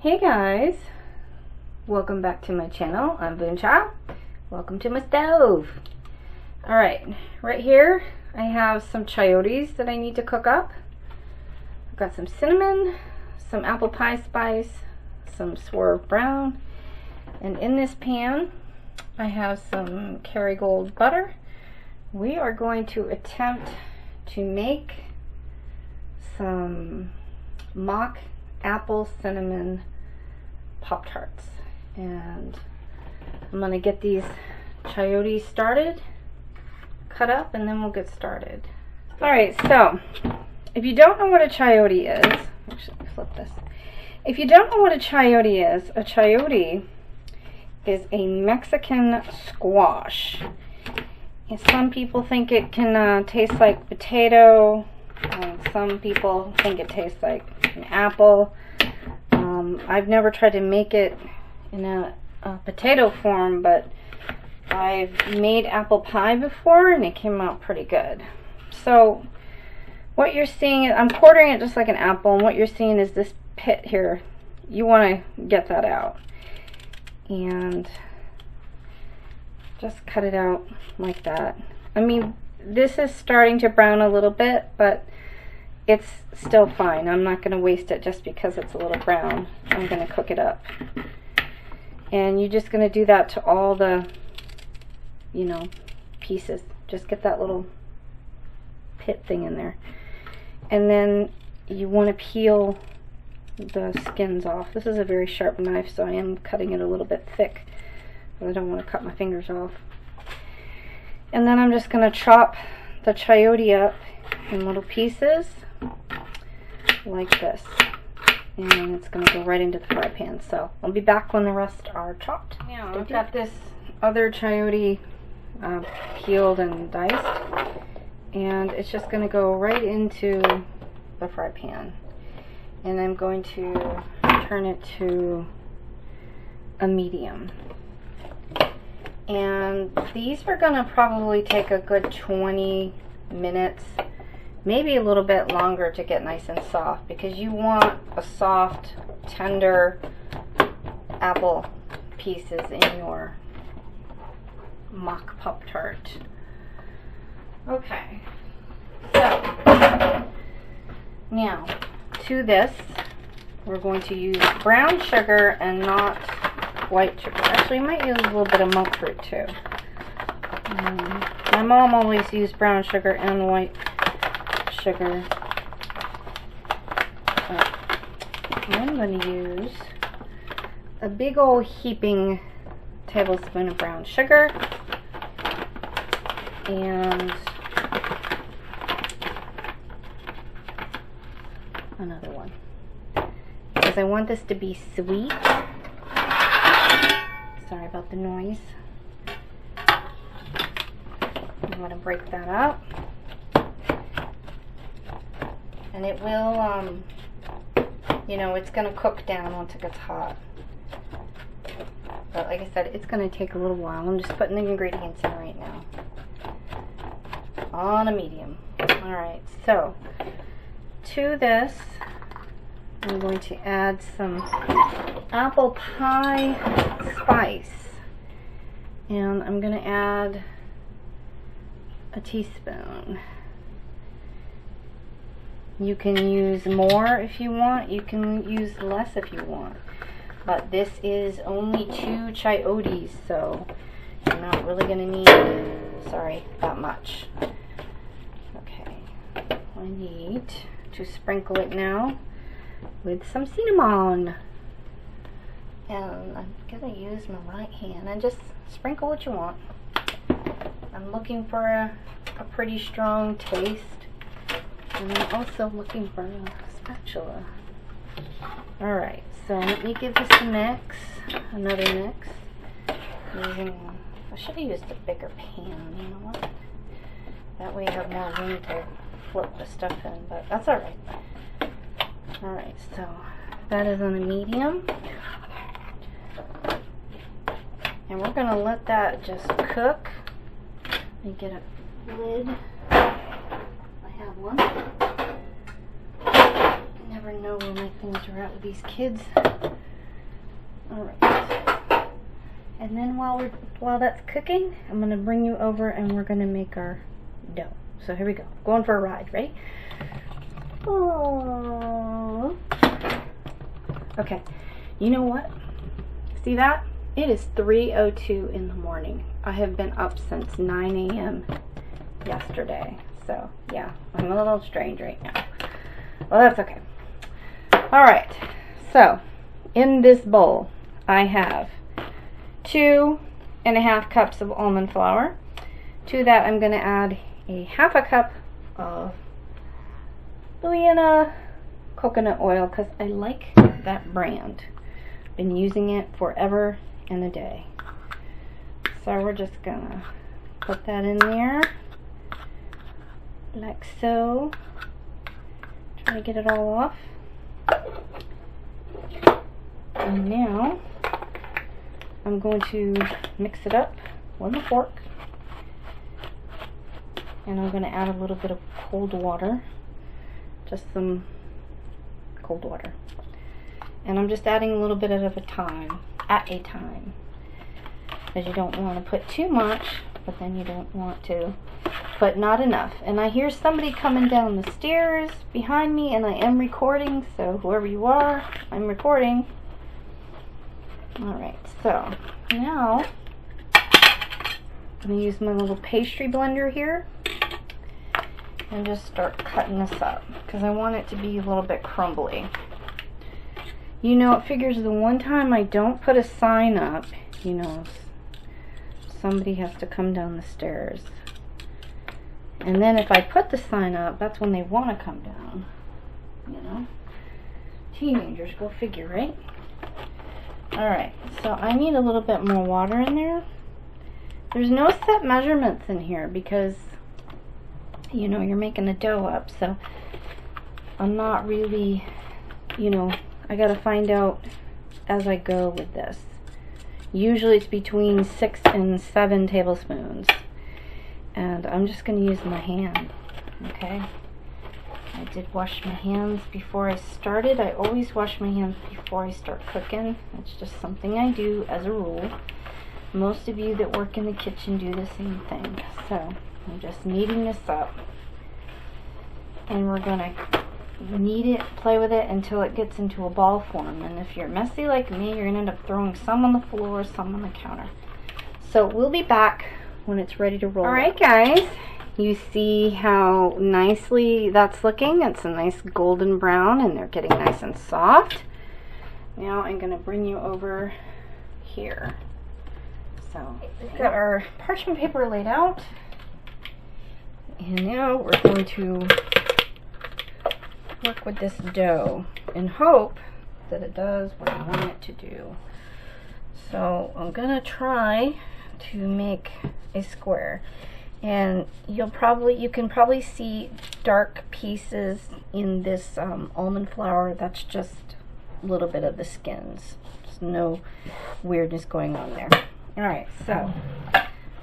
Hey guys, welcome back to my channel. I'm Boonchild. Welcome to my stove. Alright, right here I have some chayotes that I need to cook up. I've got some cinnamon, some apple pie spice, some Swerve brown, and in this pan I have some Kerrygold butter. We are going to attempt to make some mock apple cinnamon Pop-Tarts, and I'm going to get these chayotes started, cut up, and then we'll get started. Alright, so if you don't know what a chayote is, actually flip this. If you don't know what a chayote is a Mexican squash. And some people think it can taste like potato, and some people think it tastes like an apple. I've never tried to make it in a potato form, but I've made apple pie before and it came out pretty good. So what you're seeing, I'm quartering it just like an apple, and what you're seeing is this pit here. You want to get that out and just cut it out like that. I mean, this is starting to brown a little bit, but it's still fine. I'm not going to waste it just because it's a little brown. I'm going to cook it up. And you're just going to do that to all the, pieces. Just get that little pit thing in there. And then you want to peel the skins off. This is a very sharp knife, so I am cutting it a little bit thick. I don't want to cut my fingers off. And then I'm just going to chop the chayote up in little pieces like this, and it's going to go right into the fry pan. So I'll be back when the rest are chopped. Now I've got this other chayote peeled and diced, and it's just going to go right into the fry pan, and I'm going to turn it to a medium. And these are going to probably take a good 20 minutes, maybe a little bit longer, to get nice and soft, because you want a soft, tender apple pieces in your mock Pop-Tart. Okay, so now to this we're going to use brown sugar and not white sugar. Actually, I might use a little bit of monk fruit too. My mom always used brown sugar and white sugar. But I'm going to use a big old heaping tablespoon of brown sugar and another one, because I want this to be sweet. Sorry about the noise. I'm going to break that up. And it will, it's going to cook down once it gets hot. But like I said, it's going to take a little while. I'm just putting the ingredients in right now. On a medium. Alright, so to this, I'm going to add some apple pie spice. And I'm going to add a teaspoon. You can use more if you want. You can use less if you want. But this is only 2 chayotes, so you're not really going to need, that much. Okay, I need to sprinkle it now with some cinnamon. And I'm going to use my right hand and just sprinkle what you want. I'm looking for a pretty strong taste. And I'm also looking for a spatula. Alright, so let me give this a mix. Another mix. I should have used a bigger pan, you know what? That way I have more room to flip the stuff in, but that's alright. Alright, so that is on a medium. And we're going to let that just cook. Let me get a lid. I have one. Never know where my things are at with these kids. Alright. And then while that's cooking, I'm going to bring you over and we're going to make our dough. So here we go. Going for a ride. Ready? Oh. Okay. You know what? See that? It is 3:02 in the morning. I have been up since 9 a.m. yesterday. So, yeah, I'm a little strange right now. Well, that's okay. Alright. So, in this bowl, I have 2.5 cups of almond flour. To that, I'm going to add a half a cup of Louisiana coconut oil because I like that brand. Been using it forever and a day. So we're just gonna put that in there like so. Try to get it all off. And now I'm going to mix it up with a fork. And I'm going to add a little bit of cold water. Just some cold water. And I'm just adding a little bit at a time. Because you don't want to put too much, but then you don't want to put not enough. And I hear somebody coming down the stairs behind me, and I am recording, so whoever you are, I'm recording. Alright, so now I'm going to use my little pastry blender here and just start cutting this up because I want it to be a little bit crumbly. You know, it figures the one time I don't put a sign up, you know, somebody has to come down the stairs. And then if I put the sign up, that's when they want to come down. You know? Teenagers, go figure, right? Alright, so I need a little bit more water in there. There's no set measurements in here because, you know, you're making a dough up, so I'm not really, you know, I gotta find out as I go with this. Usually it's between 6 and 7 tablespoons. And I'm just gonna use my hand, okay? I did wash my hands before I started. I always wash my hands before I start cooking. It's just something I do as a rule. Most of you that work in the kitchen do the same thing. So I'm just kneading this up, and we're gonna knead it, play with it until it gets into a ball form. And if you're messy like me, you're gonna end up throwing some on the floor, some on the counter. So we'll be back when it's ready to roll. Alright guys, you see how nicely that's looking. It's a nice golden brown and they're getting nice and soft. Now I'm gonna bring you over here. So we've got our parchment paper laid out, and now we're going to work with this dough and hope that it does what I want it to do. So I'm gonna try to make a square, and you can probably see dark pieces in this almond flour. That's just a little bit of the skins. There's no weirdness going on there. Alright, so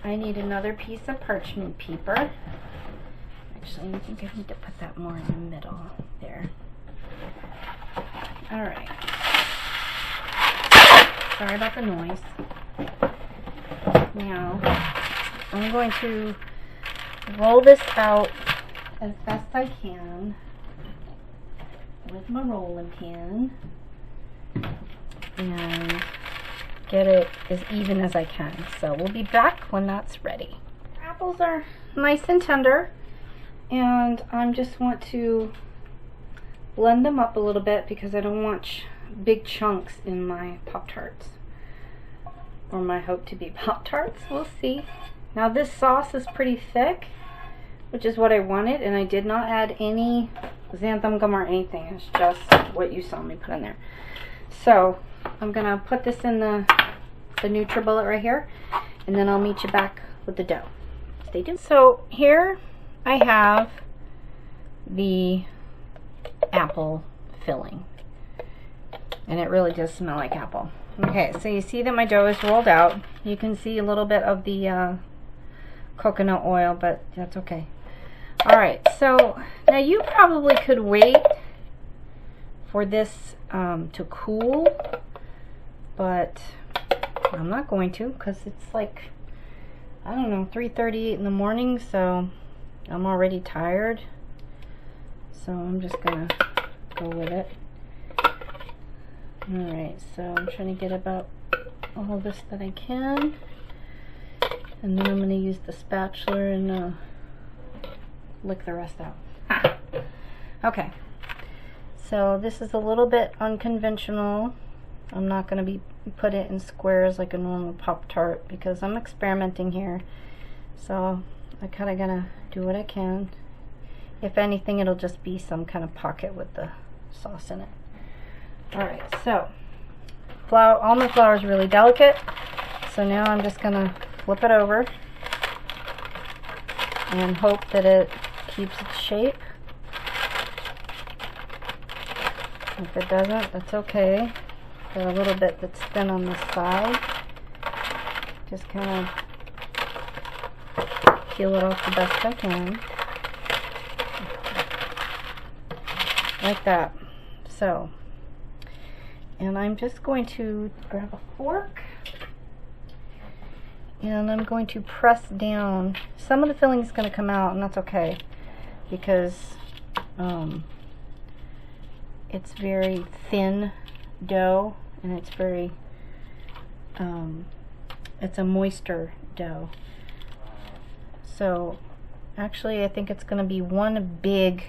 I need another piece of parchment paper. Actually, I think I need to put that more in the middle there. Alright. Sorry about the noise. Now, I'm going to roll this out as best I can with my rolling pin and get it as even as I can. So we'll be back when that's ready. Apples are nice and tender, and I just want to blend them up a little bit because I don't want big chunks in my Pop-Tarts, or my hope-to-be Pop-Tarts. We'll see. Now this sauce is pretty thick, which is what I wanted, and I did not add any xanthan gum or anything. It's just what you saw me put in there. So I'm gonna put this in the NutriBullet right here, and then I'll meet you back with the dough. Stay tuned. So here I have the apple filling, and it really does smell like apple. Okay, so you see that my dough is rolled out. You can see a little bit of the coconut oil, but that's okay. Alright, so now you probably could wait for this to cool but I'm not going to because it's like, I don't know, 3:38 in the morning, so I'm already tired. So I'm just gonna go with it. Alright, so I'm trying to get about all this that I can. And then I'm gonna use the spatula and lick the rest out. Okay, so this is a little bit unconventional. I'm not gonna put it in squares like a normal Pop-Tart because I'm experimenting here. So I kinda gotta do what I can. If anything, it'll just be some kind of pocket with the sauce in it. Alright, so almond flour is really delicate, so now I'm just gonna flip it over and hope that it keeps its shape. If it doesn't, that's okay. Got a little bit that's thin on this side. Just kind of peel it off the best I can. Like that. So, and I'm just going to grab a fork and I'm going to press down. Some of the filling is going to come out, and that's okay because it's very thin dough, and it's very it's a moister dough. So actually I think it's going to be one big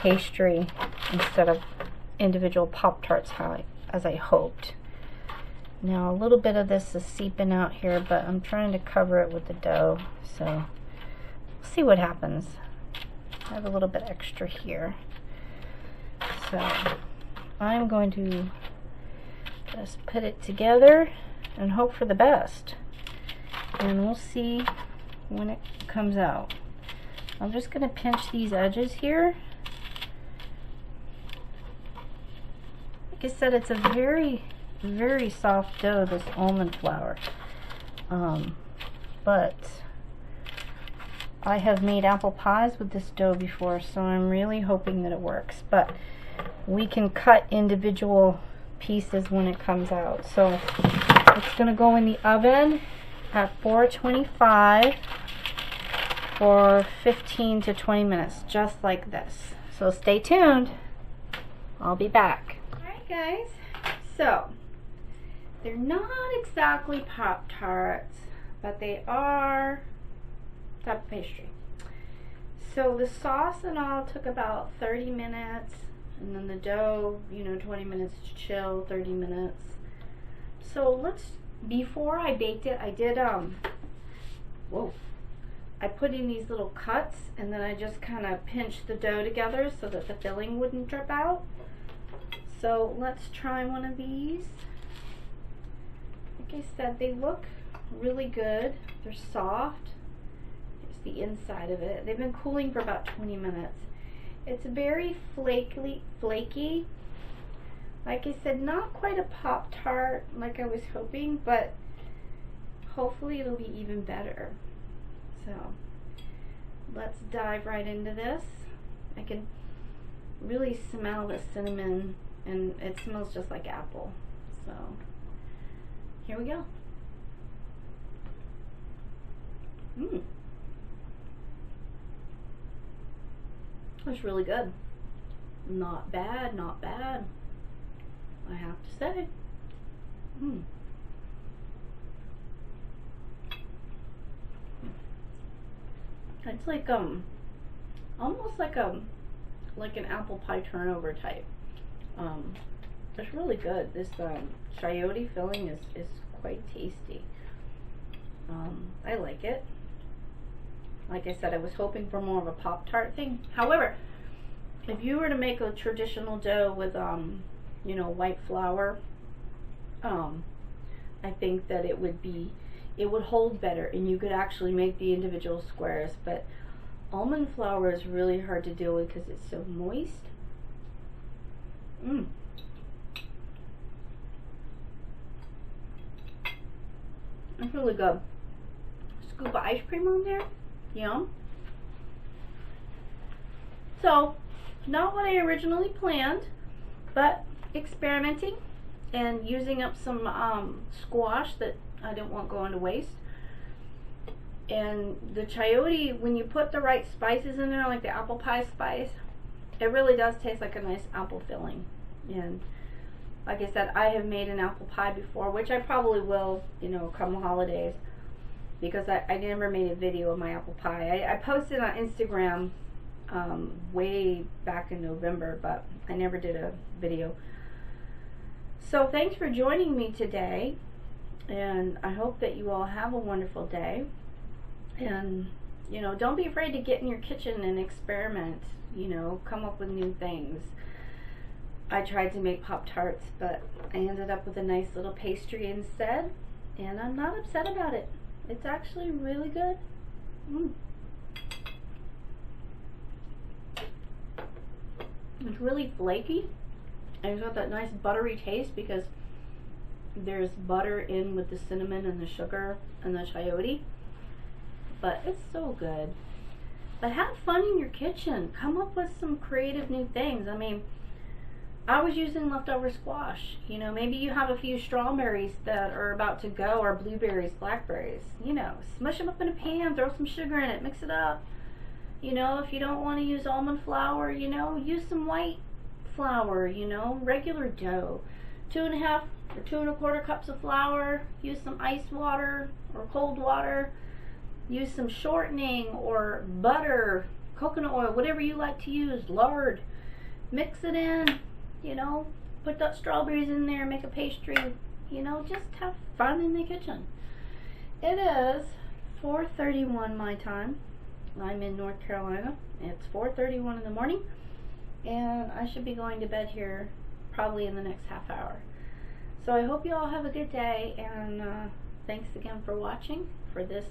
pastry instead of individual Pop-Tarts as I hoped. Now a little bit of this is seeping out here, but I'm trying to cover it with the dough, so we'll see what happens. I have a little bit extra here, so I'm going to just put it together and hope for the best, and we'll see when it comes out. I'm just going to pinch these edges here. Like I said, it's a very, very soft dough, this almond flour. But I have made apple pies with this dough before, so I'm really hoping that it works. But we can cut individual pieces when it comes out. So it's going to go in the oven at 425 for 15 to 20 minutes, just like this. So stay tuned. I'll be back. Alright guys, so they're not exactly Pop-Tarts, but they are type of pastry. So the sauce and all took about 30 minutes, and then the dough, 20 minutes to chill, 30 minutes. So before I baked it, I did, I put in these little cuts, and then I just kind of pinched the dough together so that the filling wouldn't drip out. So let's try one of these. Like I said, they look really good. They're soft. Here's the inside of it. They've been cooling for about 20 minutes. It's very flaky. Like I said, not quite a Pop-Tart like I was hoping, but hopefully it'll be even better. So let's dive right into this. I can really smell the cinnamon, and it smells just like apple. So here we go. It's really good. Not bad, not bad, I have to say. It's like almost like an apple pie turnover type. It's really good. This Chayote filling is quite tasty. I like it. Like I said, I was hoping for more of a Pop-Tart thing. However, if you were to make a traditional dough with white flour, I think that it would hold better, and you could actually make the individual squares. But almond flour is really hard to deal with because it's so moist. It's really good. Scoop of ice cream on there. Yum. So, not what I originally planned, but experimenting and using up some squash that I didn't want going to waste. And the chayote, when you put the right spices in there, like the apple pie spice, it really does taste like a nice apple filling. And like I said, I have made an apple pie before, which I probably will, you know, come holidays, because I never made a video of my apple pie. I posted on Instagram way back in November, but I never did a video. So thanks for joining me today, and I hope that you all have a wonderful day. And, you know, don't be afraid to get in your kitchen and experiment, you know, come up with new things. I tried to make Pop-Tarts, but I ended up with a nice little pastry instead, and I'm not upset about it. It's actually really good. It's really flaky, and it's got that nice buttery taste because there's butter in with the cinnamon and the sugar and the chayote. But it's so good. But have fun in your kitchen. Come up with some creative new things. I mean, I was using leftover squash. You know, maybe you have a few strawberries that are about to go, or blueberries, blackberries. You know, smush them up in a pan, throw some sugar in it, mix it up. You know, if you don't want to use almond flour, you know, use some white flour, you know, regular dough. 2.5 or 2 1/4 cups of flour. Use some ice water or cold water. Use some shortening or butter, coconut oil, whatever you like to use, lard. Mix it in, you know, put that strawberries in there, make a pastry, you know, just have fun in the kitchen. It is 4:31 my time. I'm in North Carolina. It's 4:31 in the morning, and I should be going to bed here probably in the next half hour. So I hope you all have a good day, and thanks again for watching for this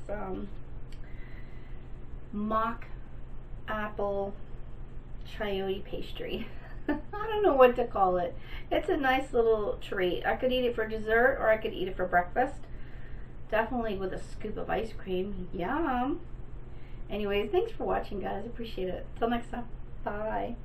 mock apple chayote pastry. I don't know what to call it. It's a nice little treat. I could eat it for dessert, or I could eat it for breakfast. Definitely with a scoop of ice cream. Yum! Anyways, thanks for watching, guys. Appreciate it. Till next time. Bye.